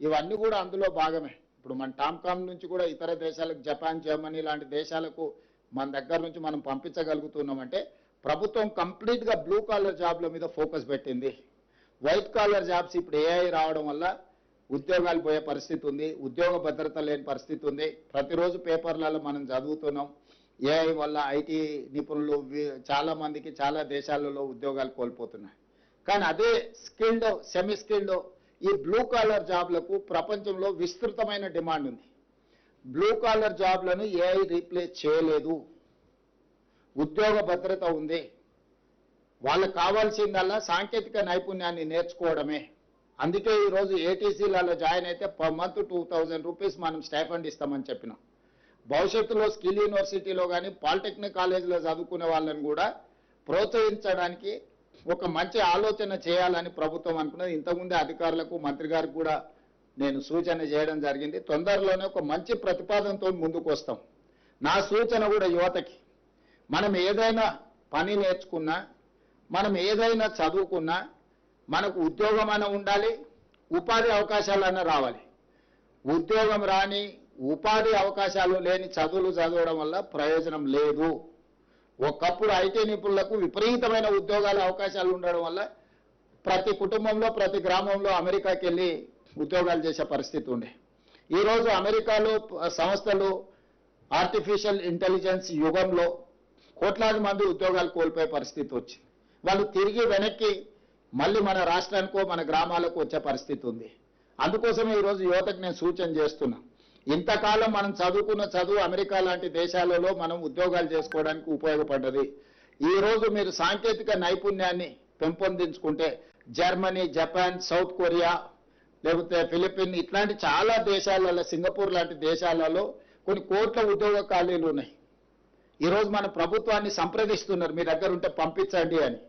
ఇవన్నీ కూడా అందులో భాగమే. ఇప్పుడు మన టామ్కామ్ నుంచి కూడా ఇతర దేశాలకు, జపాన్, జర్మనీ లాంటి దేశాలకు మన దగ్గర నుంచి మనం పంపించగలుగుతున్నామంటే ప్రభుత్వం కంప్లీట్గా బ్లూ కాలర్ జాబ్ల మీద ఫోకస్ పెట్టింది. వైట్ కాలర్ జాబ్స్ ఇప్పుడు ఏఐ రావడం వల్ల ఉద్యోగాలు పోయే పరిస్థితి ఉంది, ఉద్యోగ భద్రత లేని పరిస్థితి ఉంది. ప్రతిరోజు పేపర్లలో మనం చదువుతున్నాం ఏఐ వల్ల ఐటీ నిపుణులు చాలా మందికి చాలా దేశాలలో ఉద్యోగాలు కోల్పోతున్నాయి. కానీ అదే స్కిల్డ్, సెమీ స్కిల్డ్ ఈ బ్లూ కాలర్ జాబ్లకు ప్రపంచంలో విస్తృతమైన డిమాండ్ ఉంది. బ్లూ కాలర్ జాబ్లను ఏఐ రీప్లేస్ చేయలేదు, ఉద్యోగ భద్రత ఉంది. వాళ్ళకు కావాల్సిందల్లా సాంకేతిక నైపుణ్యాన్ని నేర్చుకోవడమే. అందుకే ఈరోజు ఏటీసీలలో జాయిన్ అయితే పర్ మంత్ 2000 రూపీస్ మనం స్టైఫండ్ ఇస్తామని చెప్పినాం. భవిష్యత్తులో స్కిల్ యూనివర్సిటీలో కానీ పాలిటెక్నిక్ కాలేజీలో చదువుకునే వాళ్ళని కూడా ప్రోత్సహించడానికి ఒక మంచి ఆలోచన చేయాలని ప్రభుత్వం అనుకున్నది. ఇంతకుముందే అధికారులకు, మంత్రి గారికి కూడా నేను సూచన చేయడం జరిగింది. తొందరలోనే ఒక మంచి ప్రతిపాదనతో ముందుకు వస్తాం. నా సూచన కూడా యువతకి, మనం ఏదైనా పని నేర్చుకున్నా, మనం ఏదైనా చదువుకున్నా మనకు ఉద్యోగం అన్న ఉండాలి, ఉపాధి అవకాశాలన్నా రావాలి. ఉద్యోగం రాని, ఉపాధి అవకాశాలు లేని చదువులు చదవడం వల్ల ప్రయోజనం లేదు. ఒకప్పుడు ఐటీ నిపుణులకు విపరీతమైన ఉద్యోగాల అవకాశాలు ఉండడం వల్ల ప్రతి కుటుంబంలో, ప్రతి గ్రామంలో అమెరికాకి వెళ్ళి ఉద్యోగాలు చేసే పరిస్థితి ఉండే. ఈరోజు అమెరికాలో సంస్థలు ఆర్టిఫిషియల్ ఇంటెలిజెన్స్ యుగంలో కోట్లాది మంది ఉద్యోగాలు కోల్పోయే పరిస్థితి వచ్చింది. వాళ్ళు తిరిగి వెనక్కి మళ్ళీ మన రాష్ట్రానికో మన గ్రామాలకు వచ్చే పరిస్థితి ఉంది. అందుకోసమే ఈరోజు యువతకు నేను సూచన చేస్తున్నా, ఇంతకాలం మనం చదువుకున్న చదువు అమెరికా లాంటి దేశాలలో మనం ఉద్యోగాలు చేసుకోవడానికి ఉపయోగపడ్డది. ఈరోజు మీరు సాంకేతిక నైపుణ్యాన్ని పెంపొందించుకుంటే జర్మనీ, జపాన్, సౌత్ కొరియా, లేకపోతే ఫిలిపిన్ ఇట్లాంటి చాలా దేశాలలో, సింగపూర్ లాంటి దేశాలలో కొన్ని కోట్ల ఉద్యోగ ఖాళీలు ఉన్నాయి. ఈరోజు మన ప్రభుత్వాన్ని సంప్రదిస్తున్నారు, మీ దగ్గర ఉంటే పంపించండి అని.